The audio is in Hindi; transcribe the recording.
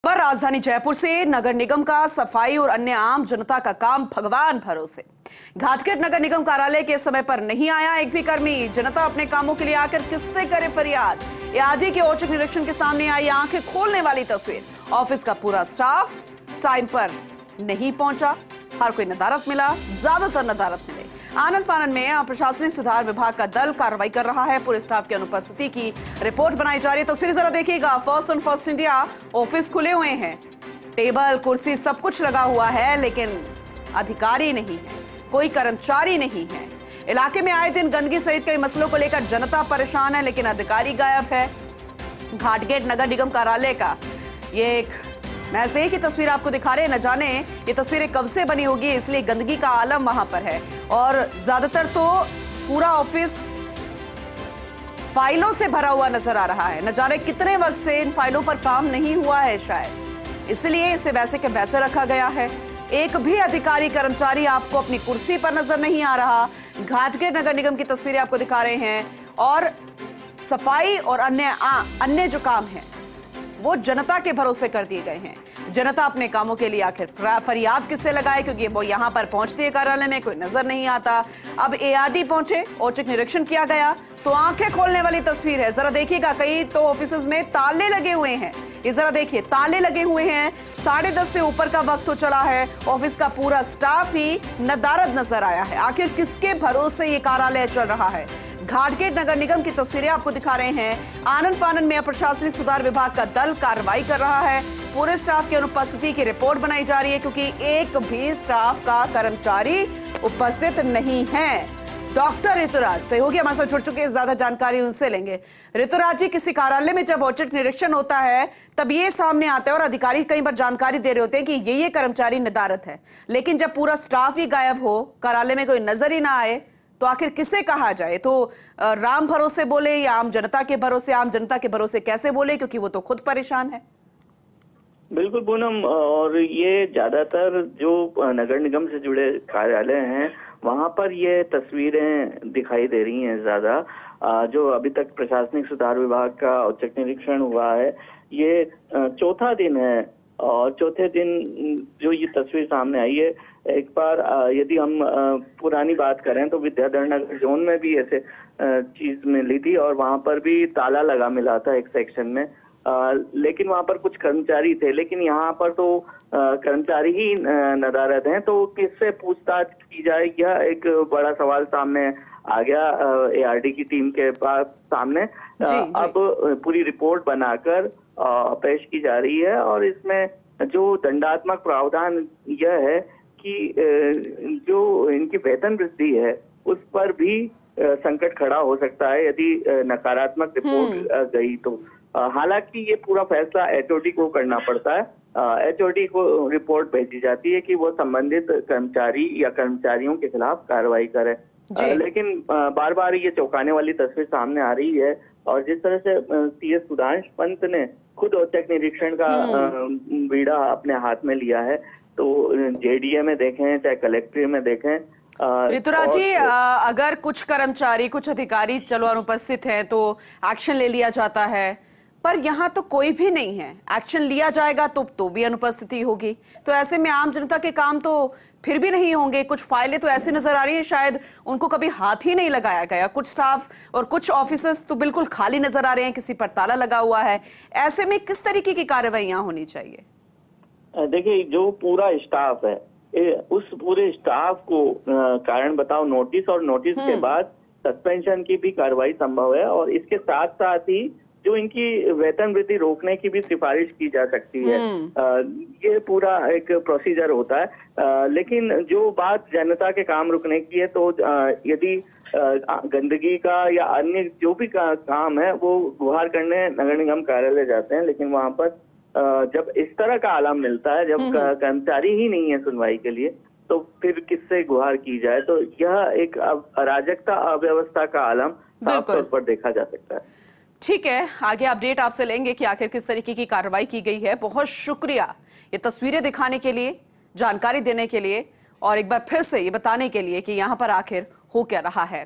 पर राजधानी जयपुर से नगर निगम का सफाई और अन्य आम जनता का काम भगवान भरोसे। घाटगेट नगर निगम कार्यालय के समय पर नहीं आया एक भी कर्मी। जनता अपने कामों के लिए आकर किससे करे फरियाद। एआरडी के औचक निरीक्षण के सामने आई आंखें खोलने वाली तस्वीर। ऑफिस का पूरा स्टाफ टाइम पर नहीं पहुंचा। हर कोई नदारत मिला, ज्यादातर नदारत मिले। आनन फानन में प्रशासनिक सुधार विभाग का दल कार्रवाई कर रहा है। पूरे स्टाफ की अनुपस्थिति की रिपोर्ट बनाई जा रही है। तस्वीर जरा देखिएगा। First and first India office खुले हुए हैं, टेबल कुर्सी सब कुछ लगा हुआ है, लेकिन अधिकारी नहीं है, कोई कर्मचारी नहीं है। इलाके में आए दिन गंदगी सहित कई मसलों को लेकर जनता परेशान है, लेकिन अधिकारी गायब है। घाटगेट नगर निगम कार्यालय का ये एक महज एक ही तस्वीर आपको दिखा रहे हैं। न जाने ये तस्वीरें कब से बनी होगी, इसलिए गंदगी का आलम वहां पर है। और ज्यादातर तो पूरा ऑफिस फाइलों से भरा हुआ नजर आ रहा है। न जाने कितने वक्त से इन फाइलों पर काम नहीं हुआ है, शायद इसलिए इसे वैसे के वैसे रखा गया है। एक भी अधिकारी कर्मचारी आपको अपनी कुर्सी पर नजर नहीं आ रहा। घाटगेट नगर निगम की तस्वीरें आपको दिखा रहे हैं। और सफाई और अन्य जो काम है वो जनता के भरोसे कर दिए गए हैं। जनता अपने कामों के लिए आखिर फरियाद किससे लगाए, क्योंकि वो यहां पर पहुंचती है कार्यालय में, कोई नजर नहीं आता। अब एआरडी पहुंचे, औचक निरीक्षण किया गया तो आंखें खोलने वाली तस्वीर है। जरा देखिएगा, कई तो ऑफिस में ताले लगे हुए हैं। ये जरा देखिए, ताले लगे हुए हैं। 10:30 से ऊपर का वक्त हो चला है। ऑफिस का पूरा स्टाफ ही नदारद नजर आया है। आखिर किसके भरोसे ये कार्यालय चल रहा है। घाटगेट नगर निगम की तस्वीरें आपको दिखा रहे हैं। आनन फानन में प्रशासनिक सुधार विभाग का दल कार्रवाई कर रहा है। पूरे स्टाफ की अनुपस्थिति की रिपोर्ट बनाई जा रही है, क्योंकि एक भी स्टाफ का कर्मचारी उपस्थित नहीं है। डॉक्टर ऋतुराज सहयोगी हमारे साथ जुड़ चुके हैं, ज्यादा जानकारी उनसे लेंगे। ऋतुराज जी, किसी कार्यालय में जब औचक निरीक्षण होता है तब ये सामने आता है और अधिकारी कई बार जानकारी दे रहे होते हैं कि ये कर्मचारी नदारत है, लेकिन जब पूरा स्टाफ ही गायब हो, कार्यालय में कोई नजर ही ना आए, तो आखिर किसे कहा जाए। तो राम भरोसे बोले या आम जनता के भरोसे। आम जनता के भरोसे कैसे बोले, क्योंकि वो तो खुद परेशान है। बिल्कुल पूनम, और ये ज्यादातर जो नगर निगम से जुड़े कार्यालय हैं वहां पर ये तस्वीरें दिखाई दे रही हैं ज्यादा। जो अभी तक प्रशासनिक सुधार विभाग का औचक निरीक्षण हुआ है, ये चौथा दिन है। और चौथे दिन जो ये तस्वीर सामने आई है, एक बार यदि हम पुरानी बात करें तो विद्याधर नगर जोन में भी ऐसे चीज मिली थी और वहां पर भी ताला लगा मिला था एक सेक्शन में। लेकिन वहां पर कुछ कर्मचारी थे, लेकिन यहाँ पर तो कर्मचारी ही नदारत हैं, तो किससे पूछताछ की जाए, यह एक बड़ा सवाल सामने आ गया एआरडी की टीम के पास सामने। अब पूरी रिपोर्ट बनाकर पेश की जा रही है और इसमें जो दंडात्मक प्रावधान यह है कि जो इनकी वेतन वृद्धि है उस पर भी संकट खड़ा हो सकता है यदि नकारात्मक रिपोर्ट गई तो। हालांकि ये पूरा फैसला एचओडी को करना पड़ता है। एचओडी को रिपोर्ट भेजी जाती है कि वो संबंधित कर्मचारी या कर्मचारियों के खिलाफ कार्रवाई करे। लेकिन बार बार ये चौंकाने वाली तस्वीर सामने आ रही है। और जिस तरह से सीएस सुधांश पंत ने खुद औचक निरीक्षण का बीड़ा अपने हाथ में लिया है, तो जेडीए में देखें चाहे कलेक्ट्रेट में देखें, ऋतुराज जी, अगर कुछ कर्मचारी कुछ अधिकारी चलो अनुपस्थित है तो एक्शन ले लिया जाता है, पर यहाँ तो कोई भी नहीं है। एक्शन लिया जाएगा तो भी अनुपस्थिति होगी, तो ऐसे में आम जनता के काम तो फिर भी नहीं होंगे। कुछ फाइलें तो ऐसी नजर आ रही है शायद उनको कभी हाथ ही नहीं लगाया गया। कुछ स्टाफ और कुछ ऑफिसर्स तो बिल्कुल खाली नजर आ रहे हैं, किसी पर ताला लगा हुआ है। ऐसे में किस तरीके की कार्रवाइयां होनी चाहिए। देखिए, जो पूरा स्टाफ है उस पूरे स्टाफ को कारण बताओ नोटिस और नोटिस के बाद सस्पेंशन की भी कार्रवाई संभव है। और इसके साथ साथ ही जो इनकी वेतन वृद्धि रोकने की भी सिफारिश की जा सकती है। ये पूरा एक प्रोसीजर होता है। लेकिन जो बात जनता के काम रुकने की है, तो यदि गंदगी का या अन्य जो भी काम है वो गुहार करने नगर निगम कार्यालय जाते हैं, लेकिन वहां पर जब इस तरह का आलम मिलता है, जब कर्मचारी ही नहीं है सुनवाई के लिए, तो फिर किससे गुहार की जाए। तो यह एक अराजकता अव्यवस्था का आलम साफ तौर पर देखा जा सकता है। ठीक है, आगे अपडेट आपसे लेंगे कि आखिर किस तरीके की कार्रवाई की गई है। बहुत शुक्रिया ये तस्वीरें दिखाने के लिए, जानकारी देने के लिए और एक बार फिर से ये बताने के लिए कि यहाँ पर आखिर हो क्या रहा है।